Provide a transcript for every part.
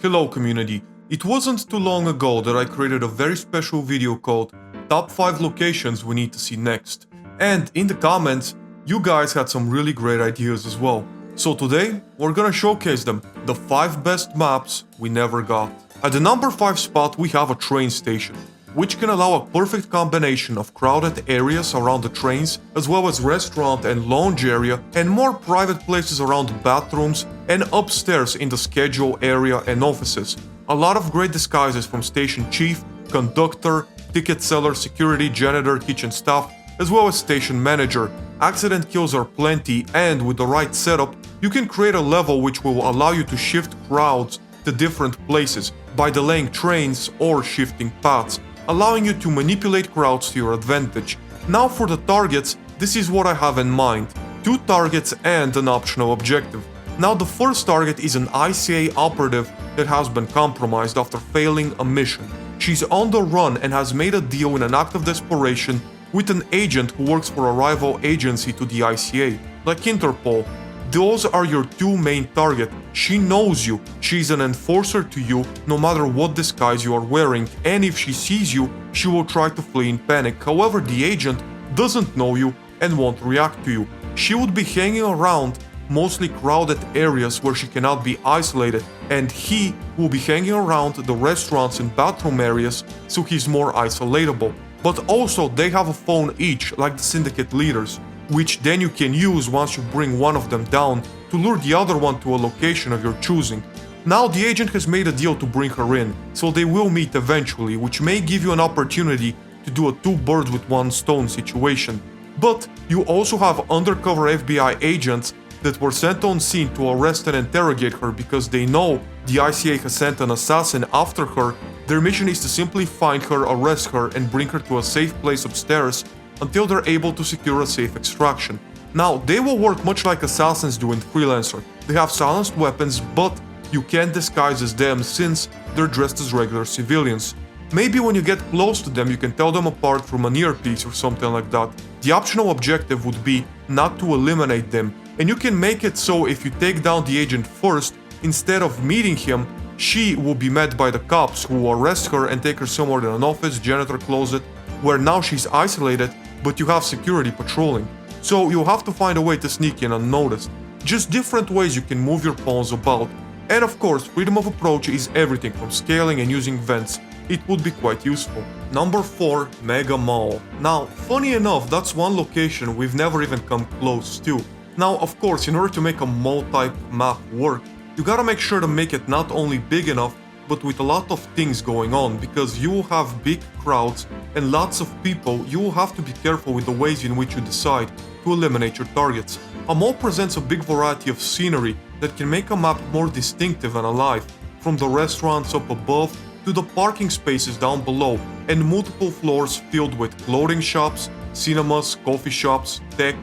Hello community, it wasn't too long ago that I created a very special video called Top 5 Locations We Need to See Next. And in the comments, you guys had some really great ideas as well. So today, we're gonna showcase them, the 5 best maps we never got. At the number 5 spot we have a train station, which can allow a perfect combination of crowded areas around the trains, as well as restaurant and lounge area, and more private places around bathrooms and upstairs in the schedule area and offices. A lot of great disguises from station chief, conductor, ticket seller, security, janitor, kitchen staff, as well as station manager. Accident kills are plenty, and with the right setup, you can create a level which will allow you to shift crowds to different places by delaying trains or shifting paths, allowing you to manipulate crowds to your advantage. Now for the targets, this is what I have in mind. 2 targets and an optional objective. Now the first target is an ICA operative that has been compromised after failing a mission. She's on the run and has made a deal in an act of desperation with an agent who works for a rival agency to the ICA, like Interpol. Those are your 2 main targets. She knows you, she's an enforcer to you no matter what disguise you are wearing, and if she sees you, she will try to flee in panic. However, the agent doesn't know you and won't react to you. She would be hanging around mostly crowded areas where she cannot be isolated, and he will be hanging around the restaurants and bathroom areas, so he's more isolatable. But also they have a phone each, like the syndicate leaders, which then you can use once you bring one of them down to lure the other one to a location of your choosing. Now the agent has made a deal to bring her in, so they will meet eventually, which may give you an opportunity to do a 2 birds with 1 stone situation. But you also have undercover FBI agents that were sent on scene to arrest and interrogate her because they know the ICA has sent an assassin after her. Their mission is to simply find her, arrest her, and bring her to a safe place upstairs until they're able to secure a safe extraction. Now, they will work much like assassins do in Freelancer. They have silenced weapons, but you can't disguise as them since they're dressed as regular civilians. Maybe when you get close to them, you can tell them apart from an earpiece or something like that. The optional objective would be not to eliminate them, and you can make it so if you take down the agent first, instead of meeting him, she will be met by the cops who will arrest her and take her somewhere in an office, janitor closet, where now she's isolated, but you have security patrolling. So you'll have to find a way to sneak in unnoticed. Just different ways you can move your pawns about. And of course, freedom of approach is everything from scaling and using vents. It would be quite useful. Number 4, Mega Mall. Now, funny enough, that's one location we've never even come close to. Now, of course, in order to make a mall type map work, you gotta make sure to make it not only big enough, but with a lot of things going on, because you will have big crowds and lots of people. You will have to be careful with the ways in which you decide to eliminate your targets. A mall presents a big variety of scenery that can make a map more distinctive and alive, from the restaurants up above to the parking spaces down below, and multiple floors filled with clothing shops, cinemas, coffee shops, tech,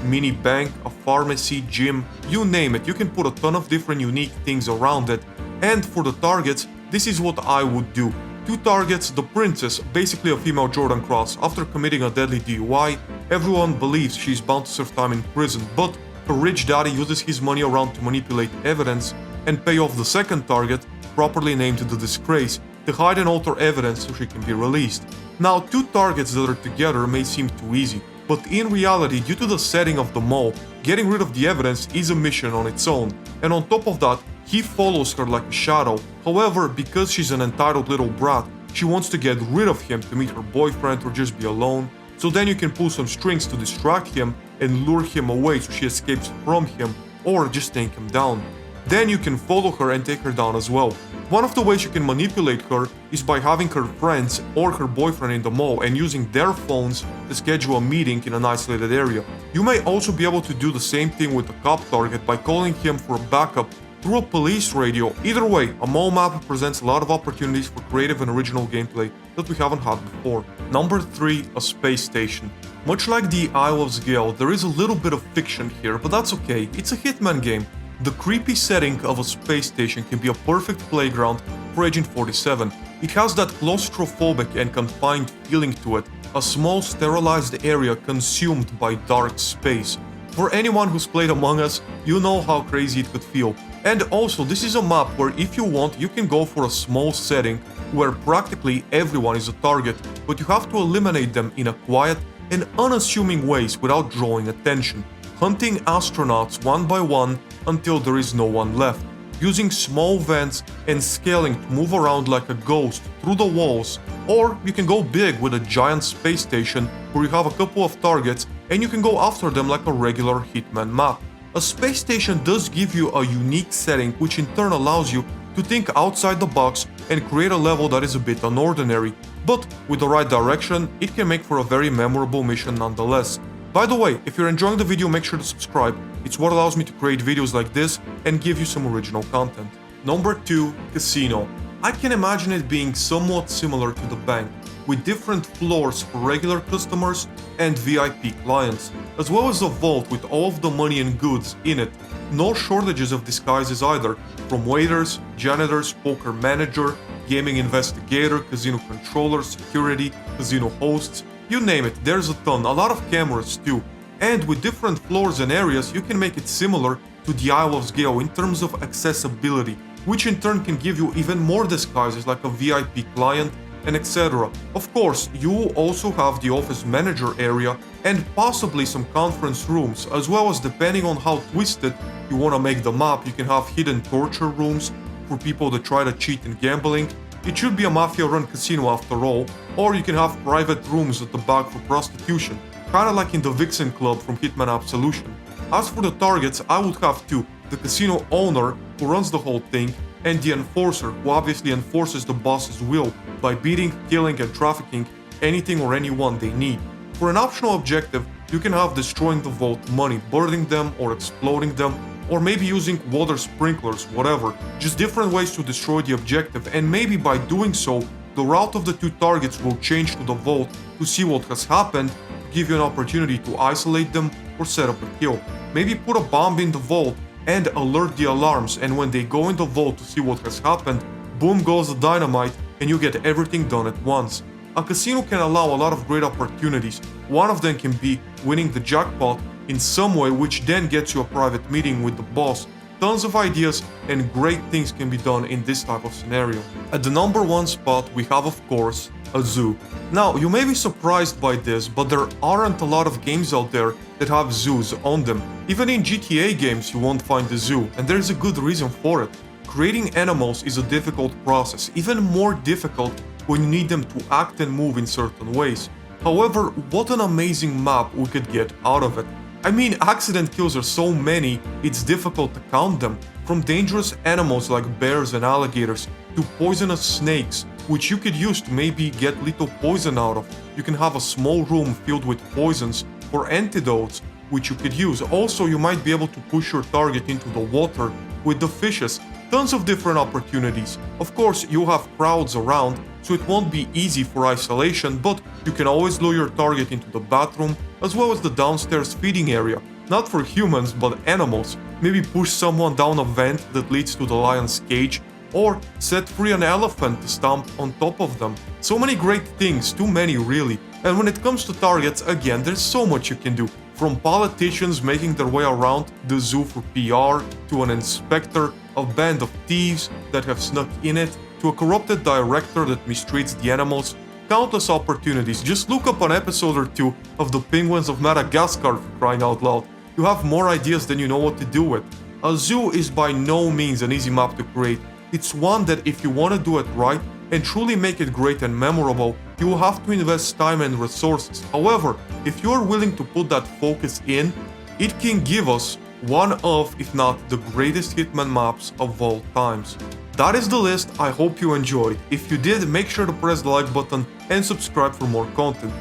mini bank, a pharmacy, gym, you name it. You can put a ton of different unique things around it. And for the targets, this is what I would do. 2 targets, the princess, basically a female Jordan Cross. After committing a deadly DUI, everyone believes she's bound to serve time in prison, but her rich daddy uses his money around to manipulate evidence and pay off the second target, properly named the disgrace, to hide and alter evidence so she can be released. Now, 2 targets that are together may seem too easy, but in reality, due to the setting of the mall, getting rid of the evidence is a mission on its own, and on top of that, he follows her like a shadow. However, because she's an entitled little brat, she wants to get rid of him to meet her boyfriend or just be alone, so then you can pull some strings to distract him and lure him away so she escapes from him, or just take him down. Then you can follow her and take her down as well. One of the ways you can manipulate her is by having her friends or her boyfriend in the mall and using their phones to schedule a meeting in an isolated area. You may also be able to do the same thing with the cop target by calling him for a backup through a police radio. Either way, a mall map presents a lot of opportunities for creative and original gameplay that we haven't had before. Number 3, a space station. Much like the Isle of Sgale, there is a little bit of fiction here, but that's okay, it's a Hitman game. The creepy setting of a space station can be a perfect playground for Agent 47. It has that claustrophobic and confined feeling to it, a small sterilized area consumed by dark space. For anyone who's played Among Us, you know how crazy it could feel. And also, this is a map where if you want, you can go for a small setting where practically everyone is a target, but you have to eliminate them in a quiet and unassuming ways without drawing attention, hunting astronauts one by one until there is no one left, using small vents and scaling to move around like a ghost through the walls, or you can go big with a giant space station where you have a couple of targets and you can go after them like a regular Hitman map. A space station does give you a unique setting which in turn allows you to think outside the box and create a level that is a bit unordinary, but with the right direction, it can make for a very memorable mission nonetheless. By the way, if you're enjoying the video, make sure to subscribe. It's what allows me to create videos like this and give you some original content. Number 2. Casino. I can imagine it being somewhat similar to the bank, with different floors for regular customers and VIP clients, as well as a vault with all of the money and goods in it. No shortages of disguises either, from waiters, janitors, poker manager, gaming investigator, casino controller, security, casino hosts, you name it, there's a ton, a lot of cameras too. And with different floors and areas, you can make it similar to the Isle of Sgao in terms of accessibility, which in turn can give you even more disguises like a VIP client and etc. Of course, you also have the office manager area and possibly some conference rooms, as well as depending on how twisted you want to make the map, you can have hidden torture rooms for people that try to cheat in gambling. It should be a mafia-run casino after all, or you can have private rooms at the back for prostitution, kinda like in the Vixen Club from Hitman Absolution. As for the targets, I would have two: the casino owner, who runs the whole thing, and the enforcer, who obviously enforces the boss's will by beating, killing and trafficking anything or anyone they need. For an optional objective, you can have destroying the vault money, burning them or exploding them, or maybe using water sprinklers, whatever. Just different ways to destroy the objective, and maybe by doing so, the route of the two targets will change to the vault to see what has happened, to give you an opportunity to isolate them or set up a kill. Maybe put a bomb in the vault and alert the alarms, and when they go in the vault to see what has happened, boom goes the dynamite and you get everything done at once. A casino can allow a lot of great opportunities. One of them can be winning the jackpot in some way, which then gets you a private meeting with the boss. Tons of ideas and great things can be done in this type of scenario. At the number 1 spot, we have, of course, a zoo. Now, you may be surprised by this, but there aren't a lot of games out there that have zoos on them. Even in GTA games, you won't find a zoo, and there's a good reason for it. Creating animals is a difficult process, even more difficult when you need them to act and move in certain ways. However, what an amazing map we could get out of it. I mean, accident kills are so many, it's difficult to count them. From dangerous animals like bears and alligators to poisonous snakes, which you could use to maybe get little poison out of. You can have a small room filled with poisons for antidotes, which you could use. Also, you might be able to push your target into the water with the fishes. Tons of different opportunities. Of course, you'll have crowds around, so it won't be easy for isolation, but you can always lure your target into the bathroom, as well as the downstairs feeding area. Not for humans, but animals. Maybe push someone down a vent that leads to the lion's cage, or set free an elephant to stomp on top of them. So many great things, too many really. And when it comes to targets, again, there's so much you can do. From politicians making their way around the zoo for PR, to an inspector, a band of thieves that have snuck in it, to a corrupted director that mistreats the animals. Countless opportunities. Just look up an episode or two of the Penguins of Madagascar, for crying out loud. You have more ideas than you know what to do with. A zoo is by no means an easy map to create. It's one that if you want to do it right and truly make it great and memorable, you will have to invest time and resources. However, if you are willing to put that focus in, it can give us one of, if not the greatest Hitman maps of all times. That is the list. I hope you enjoyed. If you did, make sure to press the like button and subscribe for more content.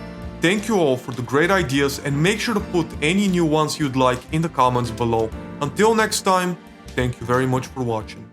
Thank you all for the great ideas, and make sure to put any new ones you'd like in the comments below. Until next time, thank you very much for watching.